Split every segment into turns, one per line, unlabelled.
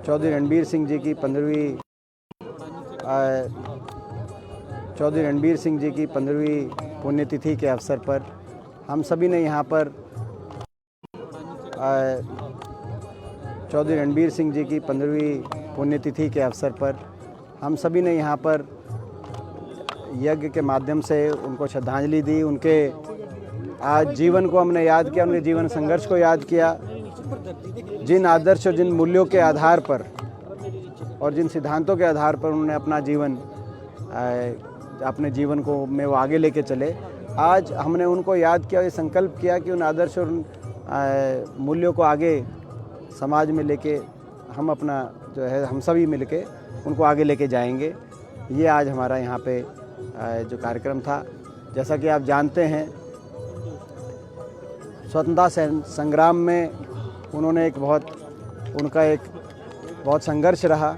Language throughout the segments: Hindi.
चौधरी रणबीर सिंह जी की 15वीं पुण्यतिथि के अवसर पर हम सभी ने यहाँ पर चौधरी रणबीर सिंह जी की 15वीं पुण्यतिथि के अवसर पर हम सभी ने यहाँ पर यज्ञ के माध्यम से उनको श्रद्धांजलि दी। उनके आज जीवन को हमने याद किया, उनके जीवन संघर्ष को याद किया। जिन आदर्श और जिन मूल्यों के आधार पर और जिन सिद्धांतों के आधार पर उन्होंने अपने जीवन को में वो आगे लेके चले, आज हमने उनको याद किया, ये संकल्प किया कि उन आदर्श और मूल्यों को आगे समाज में लेके हम अपना जो है हम सभी मिलके उनको आगे लेके जाएंगे। ये आज हमारा यहाँ पे जो कार्यक्रम था। जैसा कि आप जानते हैं, स्वतंत्रता संग्राम में उन्होंने उनका एक बहुत संघर्ष रहा।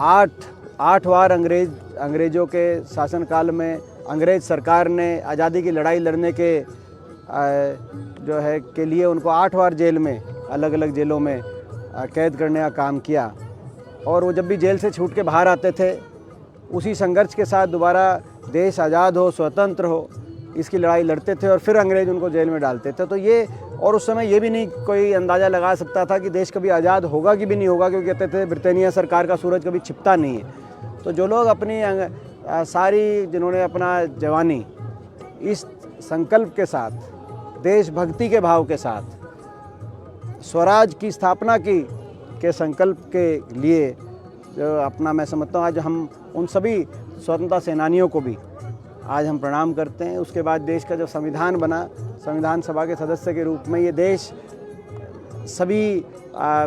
8 बार अंग्रेज़ों के शासनकाल में अंग्रेज़ सरकार ने आज़ादी की लड़ाई लड़ने के लिए उनको 8 बार जेल में, अलग अलग जेलों में कैद करने का काम किया। और वो जब भी जेल से छूट के बाहर आते थे, उसी संघर्ष के साथ दोबारा देश आज़ाद हो, स्वतंत्र हो, इसकी लड़ाई लड़ते थे और फिर अंग्रेज़ उनको जेल में डालते थे। तो ये, और उस समय ये भी नहीं कोई अंदाज़ा लगा सकता था कि देश कभी आज़ाद होगा कि भी नहीं होगा, क्योंकि कहते थे ब्रिटानिया सरकार का सूरज कभी छिपता नहीं है। तो जो लोग जिन्होंने अपना जवानी इस संकल्प के साथ, देशभक्ति के भाव के साथ, स्वराज की स्थापना के संकल्प के लिए जो अपना, मैं समझता हूँ आज हम उन सभी स्वतंत्रता सेनानियों को भी आज हम प्रणाम करते हैं। उसके बाद देश का जो संविधान बना, संविधान सभा के सदस्य के रूप में, ये देश सभी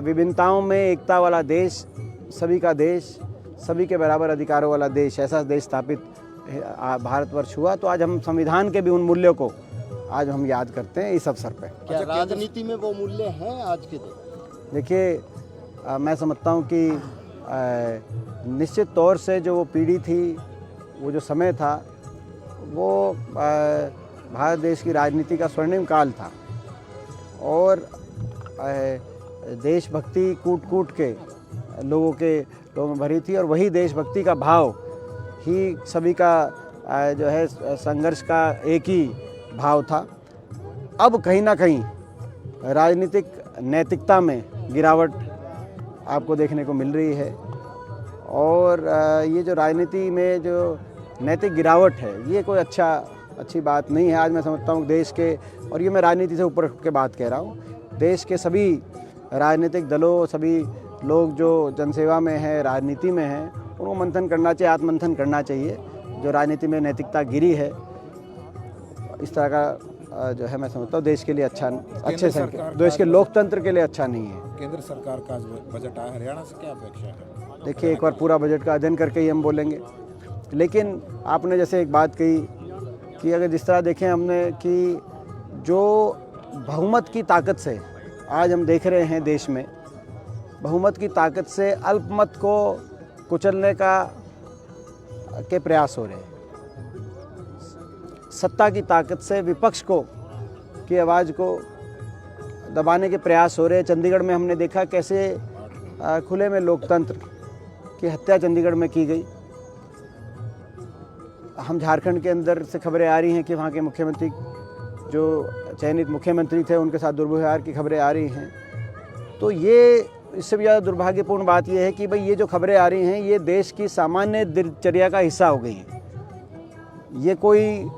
विभिन्नताओं में एकता वाला देश, सभी का देश, सभी के बराबर अधिकारों वाला देश, ऐसा देश स्थापित भारतवर्ष हुआ। तो आज हम संविधान के भी उन मूल्यों को आज हम याद करते हैं इस अवसर पर।
क्या राजनीति में वो मूल्य हैं आज के दिन?
देखिए, मैं समझता हूँ कि निश्चित तौर से जो वो पीढ़ी थी, वो जो समय था, वो भारत देश की राजनीति का स्वर्णिम काल था। और देशभक्ति कूट के लोगों में भरी थी, और वही देशभक्ति का भाव ही सभी का जो है संघर्ष का एक ही भाव था। अब कहीं ना कहीं राजनीतिक नैतिकता में गिरावट आपको देखने को मिल रही है, और ये जो राजनीति में जो नैतिक गिरावट है, ये कोई अच्छी बात नहीं है। आज मैं समझता हूँ देश के, और ये मैं राजनीति से ऊपर के बात कह रहा हूँ, देश के सभी राजनीतिक दलों, सभी लोग जो जनसेवा में हैं, राजनीति में हैं, उनको मंथन करना चाहिए, आत्ममंथन करना चाहिए। जो राजनीति में नैतिकता गिरी है, इस तरह का जो है मैं समझता हूँ देश के लिए देश के लोकतंत्र के लिए अच्छा नहीं है।
केंद्र सरकार का बजट आया, हरियाणा से क्या अपेक्षा है?
देखिए, एक बार पूरा बजट का अध्ययन करके ही हम बोलेंगे। लेकिन आपने जैसे एक बात कही कि अगर जिस तरह देखें हमने कि जो बहुमत की ताकत से आज हम देख रहे हैं देश में, बहुमत की ताकत से अल्पमत को कुचलने के प्रयास हो रहे हैं। सत्ता की ताकत से विपक्ष की आवाज़ को दबाने के प्रयास हो रहे हैं। चंडीगढ़ में हमने देखा कैसे खुले में लोकतंत्र की हत्या चंडीगढ़ में की गई। हम झारखंड के अंदर से खबरें आ रही हैं कि वहाँ के मुख्यमंत्री, जो चयनित मुख्यमंत्री थे, उनके साथ दुर्व्यवहार की खबरें आ रही हैं। तो ये, इससे भी ज़्यादा दुर्भाग्यपूर्ण बात यह है कि भाई ये जो खबरें आ रही हैं, ये देश की सामान्य दिनचर्या का हिस्सा हो गई हैं। ये कोई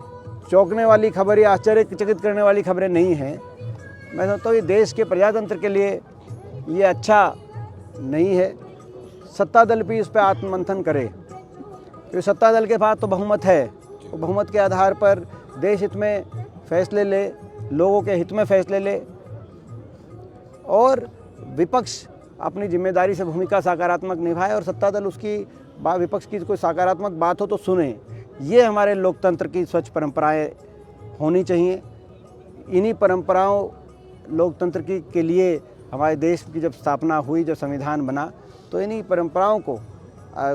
चौंकने वाली खबर या आश्चर्यचकित करने वाली खबरें नहीं हैं। मैं समझता हूँ ये देश के प्रजातंत्र के लिए ये अच्छा नहीं है। सत्ता दल भी इस पर आत्ममंथन करे, क्योंकि सत्ता दल के पास तो बहुमत है, तो बहुमत के आधार पर देश हित में फैसले ले, लोगों के हित में फैसले ले, और विपक्ष अपनी जिम्मेदारी से भूमिका सकारात्मक निभाए, और सत्ता दल उसकी विपक्ष की कोई सकारात्मक बात हो तो सुने। ये हमारे लोकतंत्र की स्वच्छ परंपराएं होनी चाहिए। इन्हीं परंपराओं लोकतंत्र के लिए हमारे देश की जब स्थापना हुई, जब संविधान बना, तो इन्हीं परंपराओं को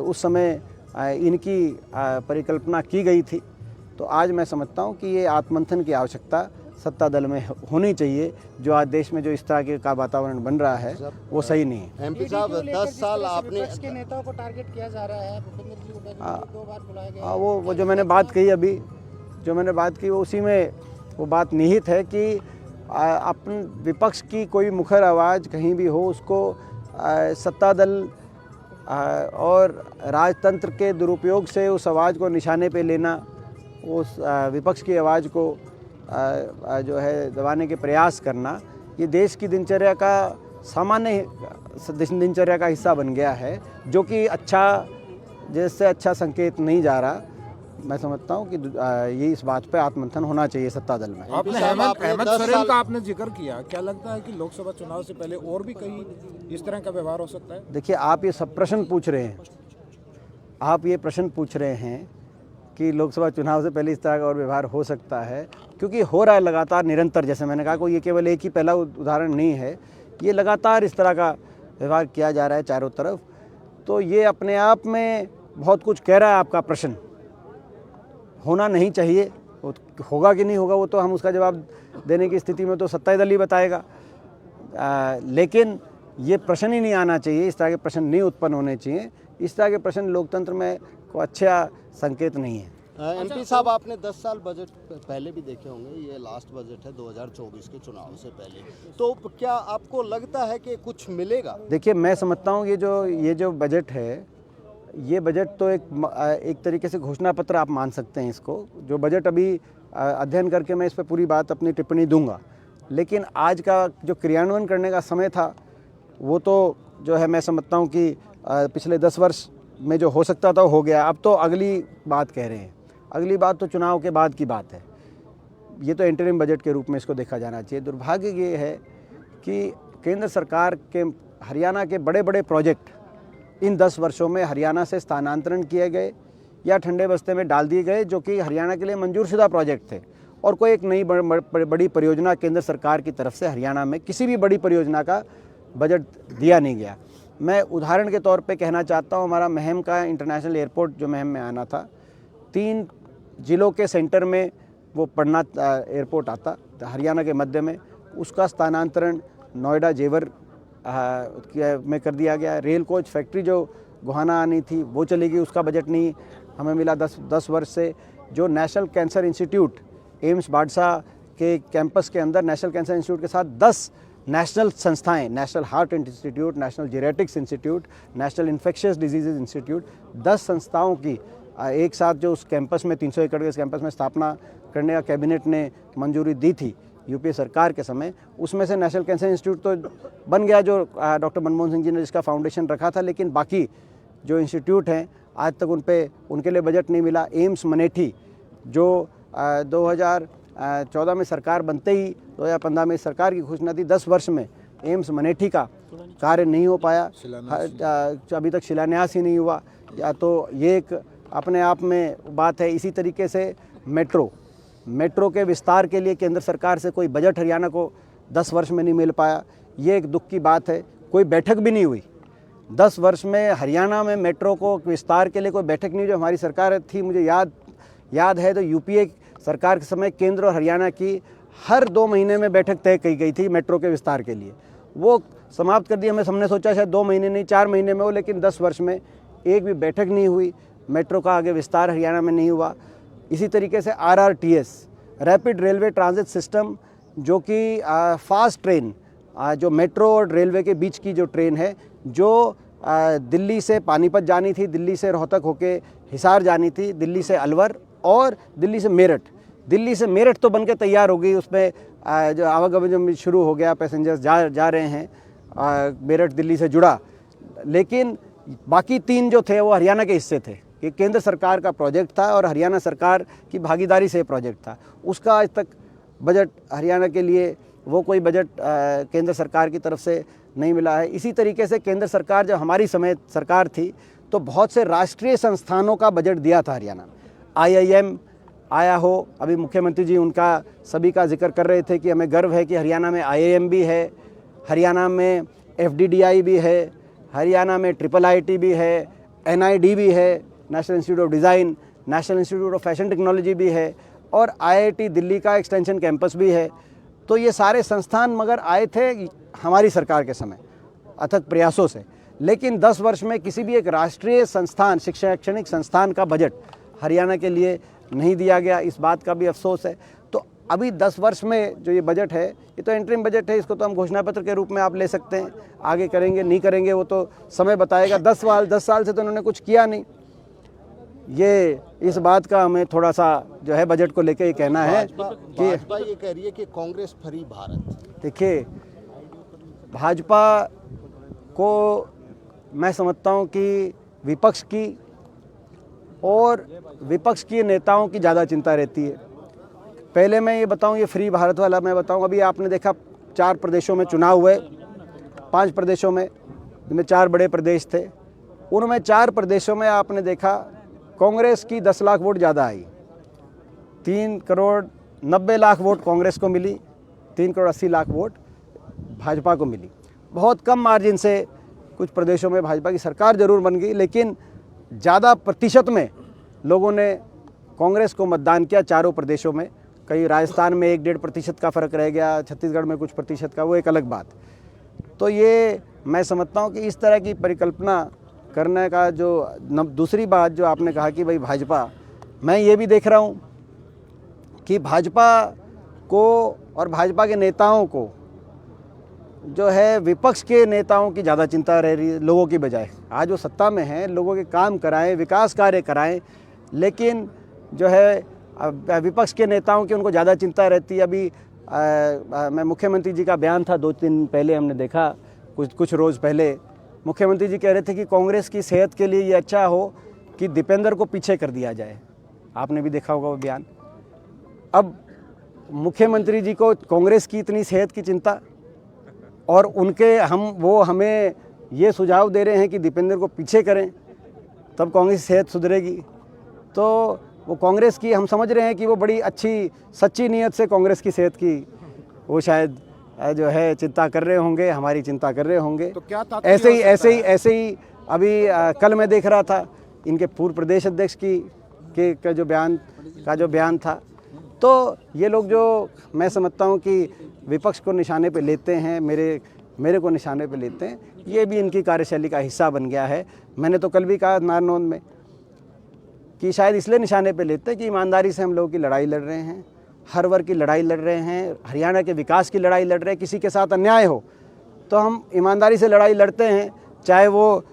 उस समय इनकी परिकल्पना की गई थी। तो आज मैं समझता हूँ कि ये आत्ममंथन की आवश्यकता सत्ता दल में होनी चाहिए। जो आज देश में जो इस तरह का वातावरण बन रहा है वो सही नहीं है।
एमपी साहब 10 साल आपने
विपक्ष के नेताओं को टारगेट किया जा रहा है। भूपेंद्र जी को पहले 2 बार बुलाया गया।
वो जो मैंने बात कही अभी, जो मैंने बात की वो उसी में वो बात निहित है कि अपन विपक्ष की कोई मुखर आवाज़ कहीं भी हो उसको सत्ता दल और राजतंत्र के दुरुपयोग से उस आवाज़ को निशाने पे लेना, उस विपक्ष की आवाज़ को जो है दबाने के प्रयास करना, ये देश की दिनचर्या का सामान्य दिनचर्या का हिस्सा बन गया है, जो कि जैसे अच्छा संकेत नहीं जा रहा। मैं समझता हूँ कि ये इस बात पे आत्ममंथन होना चाहिए सत्ता दल में।
आपने अहमद पटेल का आपने जिक्र किया, क्या लगता है कि लोकसभा चुनाव से पहले और भी कहीं इस तरह का व्यवहार हो सकता है?
देखिए, आप ये सब प्रश्न पूछ रहे हैं, आप ये प्रश्न पूछ रहे हैं कि लोकसभा चुनाव से पहले इस तरह का और व्यवहार हो सकता है, क्योंकि हो रहा है लगातार निरंतर। जैसे मैंने कहा, कोई ये केवल एक ही पहला उदाहरण नहीं है, ये लगातार इस तरह का व्यवहार किया जा रहा है चारों तरफ। तो ये अपने आप में बहुत कुछ कह रहा है। आपका प्रश्न होना नहीं चाहिए, होगा कि नहीं होगा वो तो हम उसका जवाब देने की स्थिति में तो सत्ताई दल ही बताएगा, लेकिन ये प्रश्न ही नहीं आना चाहिए, इस तरह के प्रश्न नहीं उत्पन्न होने चाहिए। इस तरह के प्रश्न लोकतंत्र में को अच्छा संकेत नहीं है।
एमपी साहब, आपने 10 साल बजट पहले भी देखे होंगे, ये लास्ट बजट है 2024 के चुनाव से पहले, तो क्या आपको लगता है कि कुछ मिलेगा?
देखिए, मैं समझता हूँ ये जो बजट है, ये बजट तो एक तरीके से घोषणा पत्र आप मान सकते हैं इसको। जो बजट अभी अध्ययन करके मैं इस पर पूरी बात अपनी टिप्पणी दूंगा, लेकिन आज का जो क्रियान्वयन करने का समय था वो तो जो है मैं समझता हूँ कि पिछले 10 वर्ष में जो हो सकता था हो गया। अब तो अगली बात कह रहे हैं, अगली बात तो चुनाव के बाद की बात है। ये तो इंटरिम बजट के रूप में इसको देखा जाना चाहिए। दुर्भाग्य ये है कि केंद्र सरकार के हरियाणा के बड़े बड़े प्रोजेक्ट इन 10 वर्षों में हरियाणा से स्थानांतरण किए गए या ठंडे बस्ते में डाल दिए गए, जो कि हरियाणा के लिए मंजूरशुदा प्रोजेक्ट थे। और कोई एक नई बड़ी परियोजना केंद्र सरकार की तरफ से हरियाणा में किसी भी बड़ी परियोजना का बजट दिया नहीं गया। मैं उदाहरण के तौर पे कहना चाहता हूँ, हमारा महम का इंटरनेशनल एयरपोर्ट जो महम में आना था, 3 जिलों के सेंटर में वो पढ़ना एयरपोर्ट आता हरियाणा के मध्य में, उसका स्थानांतरण नोएडा जेवर में कर दिया गया। रेल कोच फैक्ट्री जो गोहाना आनी थी वो चली गई, उसका बजट नहीं हमें मिला 10 वर्ष से। जो national cancer institute AIIMS Badsa के कैंपस के अंदर नेशनल कैंसर इंस्टीट्यूट के साथ 10 नेशनल संस्थाएं, national heart institute, national genetics institute, national infectious disease institute, 10 संस्थाओं की एक साथ जो उस कैंपस में 300 एकड़ के इस कैंपस में स्थापना करने का कैबिनेट ने मंजूरी दी थी यूपीए सरकार के समय, उसमें से नेशनल कैंसर इंस्टीट्यूट तो बन गया जो डॉक्टर मनमोहन सिंह जी ने जिसका फाउंडेशन रखा था, लेकिन बाकी जो इंस्टीट्यूट हैं आज तक उनके लिए बजट नहीं मिला। एम्स मनेठी जो 2014 में सरकार बनते ही 2015 में सरकार की घोषणा थी, 10 वर्ष में एम्स मनेठी का कार्य नहीं हो पाया, अभी तक शिलान्यास ही नहीं हुआ। या तो ये एक अपने आप में बात है। इसी तरीके से मेट्रो के विस्तार के लिए केंद्र सरकार से कोई बजट हरियाणा को 10 वर्ष में नहीं मिल पाया, ये एक दुख की बात है। कोई बैठक भी नहीं हुई 10 वर्ष में हरियाणा में मेट्रो को विस्तार के लिए कोई बैठक नहीं। जो हमारी सरकार थी, मुझे याद है तो यूपीए सरकार के समय केंद्र और हरियाणा की हर 2 महीने में बैठक तय की गई थी मेट्रो के विस्तार के लिए, वो समाप्त कर दी। हमने सोचा शायद 2 महीने नहीं 4 महीने में हो, लेकिन 10 वर्ष में एक भी बैठक नहीं हुई, मेट्रो का आगे विस्तार हरियाणा में नहीं हुआ। इसी तरीके से RRTS rapid railway transit system, जो कि फास्ट ट्रेन जो मेट्रो और रेलवे के बीच की जो ट्रेन है, जो दिल्ली से पानीपत जानी थी, दिल्ली से रोहतक होके हिसार जानी थी, दिल्ली से अलवर और दिल्ली से मेरठ तो बनके तैयार हो गई। उसमें जो आवागमन शुरू हो गया, पैसेंजर्स जा रहे हैं, मेरठ दिल्ली से जुड़ा। लेकिन बाकी 3 जो थे वो हरियाणा के हिस्से थे, कि केंद्र सरकार का प्रोजेक्ट था और हरियाणा सरकार की भागीदारी से प्रोजेक्ट था। उसका आज तक बजट हरियाणा के लिए वो कोई बजट केंद्र सरकार की तरफ से नहीं मिला है। इसी तरीके से केंद्र सरकार जब हमारी समय सरकार थी तो बहुत से राष्ट्रीय संस्थानों का बजट दिया था हरियाणा में। IIM आया हो, अभी मुख्यमंत्री जी उनका सभी का जिक्र कर रहे थे कि हमें गर्व है कि हरियाणा में IIM भी है, हरियाणा में FDDI भी है, हरियाणा में IIIT भी है, NID भी है, national institute of design, national institute of fashion technology भी है, और IIT दिल्ली का एक्सटेंशन कैंपस भी है। तो ये सारे संस्थान मगर आए थे हमारी सरकार के समय अथक प्रयासों से, लेकिन 10 वर्ष में किसी भी एक राष्ट्रीय संस्थान, शैक्षणिक संस्थान का बजट हरियाणा के लिए नहीं दिया गया। इस बात का भी अफसोस है। तो अभी 10 वर्ष में जो ये बजट है, ये तो इंटरिम बजट है, इसको तो हम घोषणा पत्र के रूप में आप ले सकते हैं। आगे करेंगे नहीं करेंगे वो तो समय बताएगा। 10 साल से तो उन्होंने कुछ किया नहीं। ये इस बात का हमें थोड़ा सा जो है बजट को लेकर ये कहना है कि
भाजपा ये कह रही है कि कांग्रेस फ्री भारत।
देखिए, भाजपा को मैं समझता हूँ कि विपक्ष की और विपक्ष के नेताओं की ज़्यादा चिंता रहती है। पहले मैं ये बताऊँ, ये फ्री भारत वाला मैं बताऊँ, अभी आपने देखा 4 प्रदेशों में चुनाव हुए, 5 प्रदेशों में, जिनमें 4 बड़े प्रदेश थे। उनमें 4 प्रदेशों में आपने देखा कांग्रेस की 10 लाख वोट ज़्यादा आई। 3 करोड़ 90 लाख वोट कांग्रेस को मिली, 3 करोड़ 80 लाख वोट भाजपा को मिली। बहुत कम मार्जिन से कुछ प्रदेशों में भाजपा की सरकार जरूर बन गई, लेकिन ज़्यादा प्रतिशत में लोगों ने कांग्रेस को मतदान किया चारों प्रदेशों में। कहीं राजस्थान में 1-1.5% का फ़र्क रह गया, छत्तीसगढ़ में कुछ प्रतिशत का, वो एक अलग बात। तो ये मैं समझता हूँ कि इस तरह की परिकल्पना करने का जो दूसरी बात जो आपने कहा कि भाई भाजपा, मैं ये भी देख रहा हूँ कि भाजपा को और भाजपा के नेताओं को जो है विपक्ष के नेताओं की ज़्यादा चिंता रह रही है लोगों की बजाय। आज वो सत्ता में हैं, लोगों के काम कराएं, विकास कार्य कराएं, लेकिन जो है विपक्ष के नेताओं की उनको ज़्यादा चिंता रहती है। अभी मैं मुख्यमंत्री जी का बयान था 2 दिन पहले, हमने देखा कुछ रोज़ पहले मुख्यमंत्री जी कह रहे थे कि कांग्रेस की सेहत के लिए ये अच्छा हो कि दीपेंद्र को पीछे कर दिया जाए। आपने भी देखा होगा वो बयान। अब मुख्यमंत्री जी को कांग्रेस की इतनी सेहत की चिंता और वो हमें ये सुझाव दे रहे हैं कि दीपेंद्र को पीछे करें तब कांग्रेस की सेहत सुधरेगी। तो वो कांग्रेस की हम समझ रहे हैं कि वो बड़ी अच्छी सच्ची नीयत से कांग्रेस की सेहत की वो शायद जो है चिंता कर रहे होंगे, हमारी चिंता कर रहे होंगे।
तो क्या
ऐसे ही अभी कल मैं देख रहा था इनके पूर्व प्रदेश अध्यक्ष का जो बयान था। तो ये लोग जो मैं समझता हूँ कि विपक्ष को निशाने पे लेते हैं, मेरे को निशाने पे लेते हैं, ये भी इनकी कार्यशैली का हिस्सा बन गया है। मैंने तो कल भी कहा नारनौंद में कि शायद इसलिए निशाने पे लेते हैं कि ईमानदारी से हम लोगों की लड़ाई लड़ रहे हैं, हर वर्ग की लड़ाई लड़ रहे हैं, हरियाणा के विकास की लड़ाई लड़ रहे हैं। किसी के साथ अन्याय हो तो हम ईमानदारी से लड़ाई लड़ते हैं। चाहे वो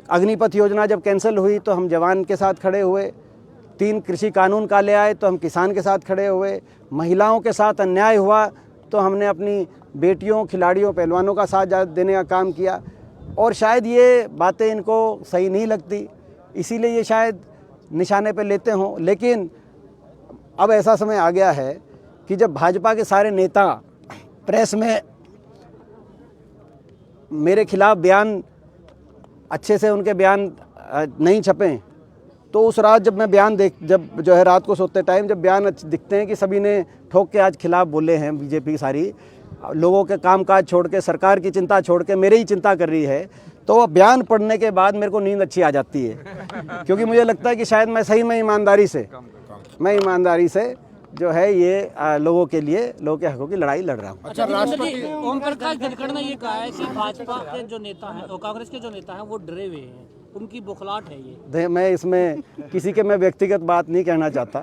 अग्निपथ योजना जब कैंसिल हुई तो हम जवान के साथ खड़े हुए, 3 कृषि कानून का ले आए तो हम किसान के साथ खड़े हुए, महिलाओं के साथ अन्याय हुआ तो हमने अपनी बेटियों, खिलाड़ियों, पहलवानों का साथ देने का काम किया। और शायद ये बातें इनको सही नहीं लगती, इसीलिए ये शायद निशाने पे लेते हों। लेकिन अब ऐसा समय आ गया है कि जब भाजपा के सारे नेता प्रेस में मेरे खिलाफ बयान, अच्छे से उनके बयान नहीं छपें, तो उस रात जब मैं बयान जब जो है रात को सोते टाइम जब बयान दिखते हैं कि सभी ने ठोक के आज खिलाफ बोले हैं, बीजेपी सारी लोगों के कामकाज छोड़ के, सरकार की चिंता छोड़ के मेरी ही चिंता कर रही है, तो बयान पढ़ने के बाद मेरे को नींद अच्छी आ जाती है। क्योंकि मुझे लगता है कि शायद मैं सही में ईमानदारी से जो है ये लोगों के लिए, लोगों के हकों की लड़ाई लड़ रहा हूँ।
अच्छा, राष्ट्रपति ओम प्रकाश धनखड़ ने ये कहा है कि भाजपा के जो नेता हैं और कांग्रेस के जो नेता हैं वो डरे हुए हैं, उनकी बौखलाहट है ये।
मैं इसमें किसी के मैं व्यक्तिगत बात नहीं कहना चाहता,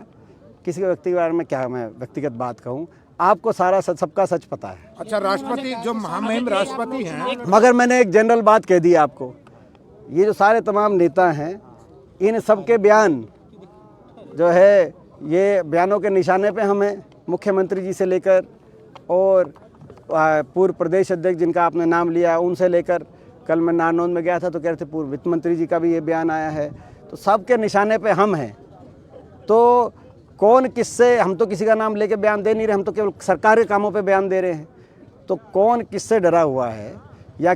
किसी के व्यक्ति के बारे में क्या मैं व्यक्तिगत बात कहूँ। आपको सारा सबका सच पता है।
अच्छा, राष्ट्रपति जो महामहिम राष्ट्रपति हैं,
मगर मैंने एक जनरल बात कह दी आपको, ये जो सारे तमाम नेता हैं इन सबके बयान जो है ये बयानों के निशाने पे हमें मुख्यमंत्री जी से लेकर और पूर्व प्रदेश अध्यक्ष जिनका आपने नाम लिया उनसे लेकर, कल मैं नारनौंद में गया था तो कह रहे थे पूर्व वित्त मंत्री जी का भी ये बयान आया है, तो सबके निशाने पे हम हैं। तो कौन किससे, हम तो किसी का नाम लेके बयान दे नहीं रहे, हम तो केवल सरकार के कामों पे बयान दे रहे हैं। तो कौन किससे डरा हुआ है या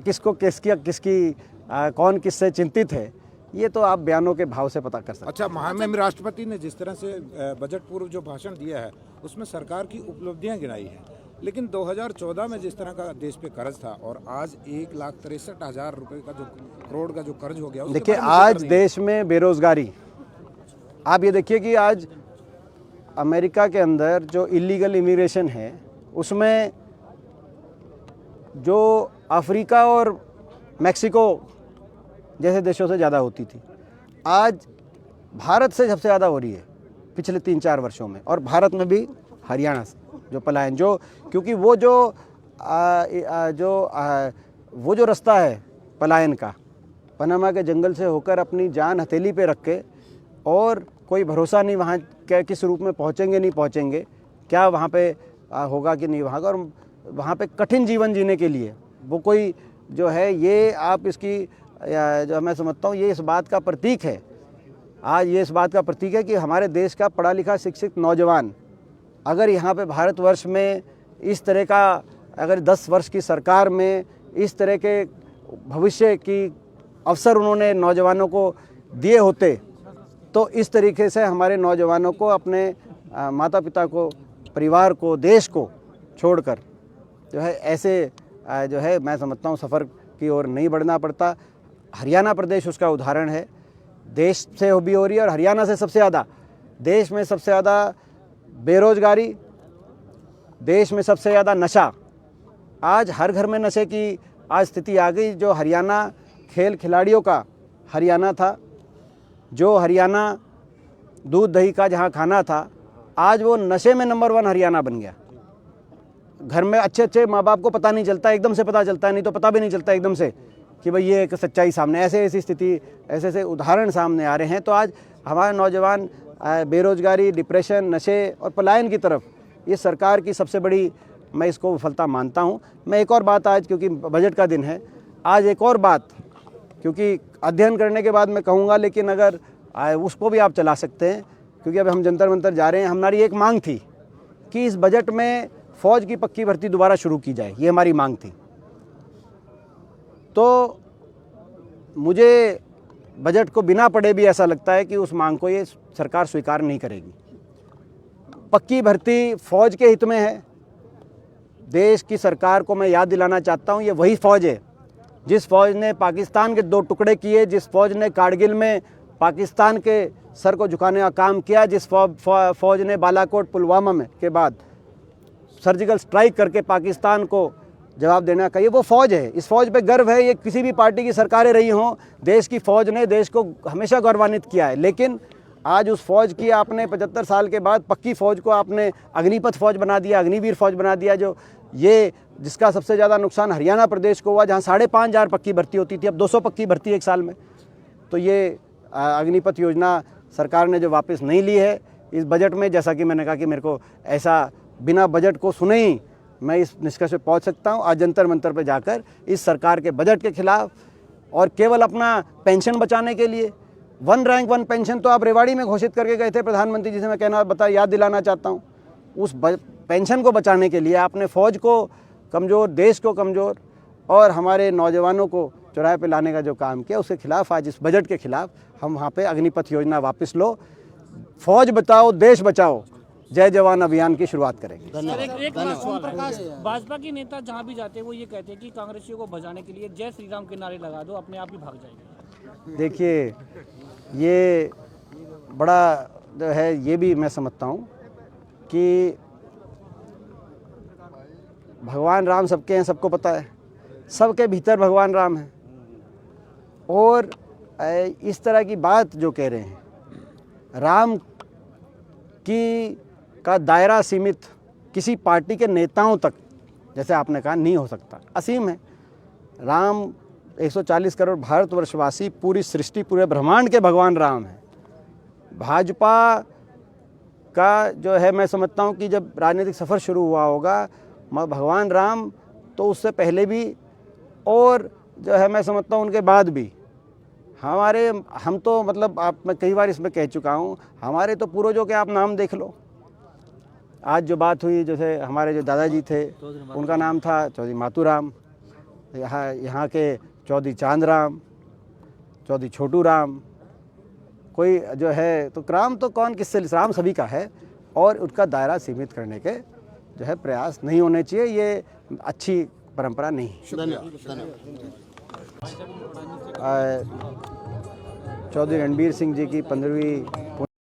कौन किससे चिंतित है, ये तो आप बयानों के भाव से पता कर सकते हैं।
अच्छा, महामहिम राष्ट्रपति ने जिस तरह से बजट पूर्व जो भाषण दिया है उसमें सरकार की उपलब्धियां गिनाई हैं, लेकिन 2014 में जिस तरह का देश पे कर्ज था और आज 1,63,000 रुपए का जो करोड़ का जो कर्ज हो गया, देखिए
आज देश में बेरोजगारी, आप ये देखिए कि आज अमेरिका के अंदर जो इलीगल इमिग्रेशन है उसमें जो अफ्रीका और मैक्सिको जैसे देशों से ज़्यादा होती थी, आज भारत से सबसे ज़्यादा हो रही है पिछले 3-4 वर्षों में। और भारत में भी हरियाणा से जो पलायन, जो क्योंकि वो जो रास्ता है पलायन का, पनामा के जंगल से होकर अपनी जान हथेली पे रख के, और कोई भरोसा नहीं वहाँ किस रूप में पहुँचेंगे नहीं पहुँचेंगे, क्या वहाँ पे होगा कि नहीं होगा, और वहाँ पे कठिन जीवन जीने के लिए वो कोई जो है, ये आप इसकी जो मैं समझता हूँ ये इस बात का प्रतीक है, आज ये इस बात का प्रतीक है कि हमारे देश का पढ़ा लिखा शिक्षित नौजवान अगर यहाँ पे भारतवर्ष में इस तरह का, अगर 10 वर्ष की सरकार में इस तरह के भविष्य की अवसर उन्होंने नौजवानों को दिए होते, तो इस तरीके से हमारे नौजवानों को अपने माता पिता को, परिवार को, देश को छोड़कर जो है ऐसे जो है मैं समझता हूँ सफ़र की ओर नहीं बढ़ना पड़ता। हरियाणा प्रदेश उसका उदाहरण है, देश से भी हो रही है, और हरियाणा से सबसे ज़्यादा, देश में सबसे ज़्यादा बेरोजगारी, देश में सबसे ज़्यादा नशा, आज हर घर में नशे की आज स्थिति आ गई। जो हरियाणा खेल खिलाड़ियों का हरियाणा था, जो हरियाणा दूध दही का जहाँ खाना था, आज वो नशे में नंबर 1 हरियाणा बन गया। घर में अच्छे माँ बाप को पता नहीं चलता, एकदम से पता चलता है, नहीं तो पता भी नहीं चलता एकदम से कि भाई ये एक सच्चाई सामने, ऐसी स्थिति, ऐसे उदाहरण सामने आ रहे हैं। तो आज हमारे नौजवान बेरोजगारी, डिप्रेशन, नशे और पलायन की तरफ, ये सरकार की सबसे बड़ी मैं इसको विफलता मानता हूँ। मैं एक और बात आज, क्योंकि बजट का दिन है, आज एक और बात, क्योंकि अध्ययन करने के बाद मैं कहूँगा, लेकिन अगर उसको भी आप चला सकते हैं, क्योंकि अब हम जंतर मंतर जा रहे हैं। हमारी एक मांग थी कि इस बजट में फ़ौज की पक्की भर्ती दोबारा शुरू की जाए, ये हमारी मांग थी। तो मुझे बजट को बिना पढ़े भी ऐसा लगता है कि उस मांग को ये सरकार स्वीकार नहीं करेगी। पक्की भर्ती फ़ौज के हित में है। देश की सरकार को मैं याद दिलाना चाहता हूँ, ये वही फ़ौज है जिस फ़ौज ने पाकिस्तान के 2 टुकड़े किए, जिस फ़ौज ने कारगिल में पाकिस्तान के सर को झुकाने का काम किया, जिस फ़ौज ने बालाकोट पुलवामा में के बाद सर्जिकल स्ट्राइक करके पाकिस्तान को जवाब देना का, ये वो फ़ौज है। इस फ़ौज पे गर्व है। ये किसी भी पार्टी की सरकारें रही हों, देश की फ़ौज ने देश को हमेशा गौरवान्वित किया है। लेकिन आज उस फ़ौज की आपने 75 साल के बाद पक्की फ़ौज को आपने अग्निपथ फ़ौज बना दिया, अग्निवीर फ़ौज बना दिया, जो ये जिसका सबसे ज़्यादा नुकसान हरियाणा प्रदेश को हुआ, जहाँ 5,500 पक्की भर्ती होती थी, अब 200 पक्की भर्ती एक साल में। तो ये अग्निपथ योजना सरकार ने जो वापस नहीं ली है इस बजट में, जैसा कि मैंने कहा कि मेरे को ऐसा बिना बजट को सुने ही मैं इस निष्कर्ष पे पहुंच सकता हूं। आज जंतर मंतर पे जाकर इस सरकार के बजट के खिलाफ, और केवल अपना पेंशन बचाने के लिए 1 रैंक 1 पेंशन तो आप रेवाड़ी में घोषित करके गए थे प्रधानमंत्री जी से, मैं याद दिलाना चाहता हूं। उस पेंशन को बचाने के लिए आपने फ़ौज को कमज़ोर, देश को कमज़ोर और हमारे नौजवानों को चौराहे पे लाने का जो काम किया, उसके खिलाफ आज इस बजट के खिलाफ हम वहाँ पे अग्निपथ योजना वापस लो, फ़ौज बचाओ, देश बचाओ, जय जवान अभियान की शुरुआत करेंगे।
एक भाजपा के नेता जहाँ भी जाते हैं वो ये कहते हैं कि कांग्रेसियों को भजाने के लिए जय श्री राम के नारे लगा दो, अपने आप ही भाग जाएंगे।
देखिए, ये बड़ा जो है, ये भी मैं समझता हूँ कि भगवान राम सबके हैं, सबको पता है, सबके भीतर भगवान राम है। और इस तरह की बात जो कह रहे हैं, राम की का दायरा सीमित किसी पार्टी के नेताओं तक, जैसे आपने कहा, नहीं हो सकता, असीम है। राम 140 करोड़ भारतवर्षवासी, पूरी सृष्टि, पूरे ब्रह्मांड के भगवान राम हैं। भाजपा का जो है, मैं समझता हूँ कि जब राजनीतिक सफ़र शुरू हुआ होगा, भगवान राम तो उससे पहले भी, और जो है मैं समझता हूँ उनके बाद भी हम तो मतलब मैं कई बार इसमें कह चुका हूँ, हमारे तो पूर्वजों के आप नाम देख लो। आज जो बात हुई, जैसे हमारे जो दादाजी थे उनका नाम था चौधरी मातूराम, यहाँ के चौधरी चांदराम, चौधरी छोटू राम, कोई जो है, तो राम तो कौन किससे, राम सभी का है। और उसका दायरा सीमित करने के जो है प्रयास नहीं होने चाहिए, ये अच्छी परंपरा नहीं है। चौधरी रणबीर सिंह जी की 15वीं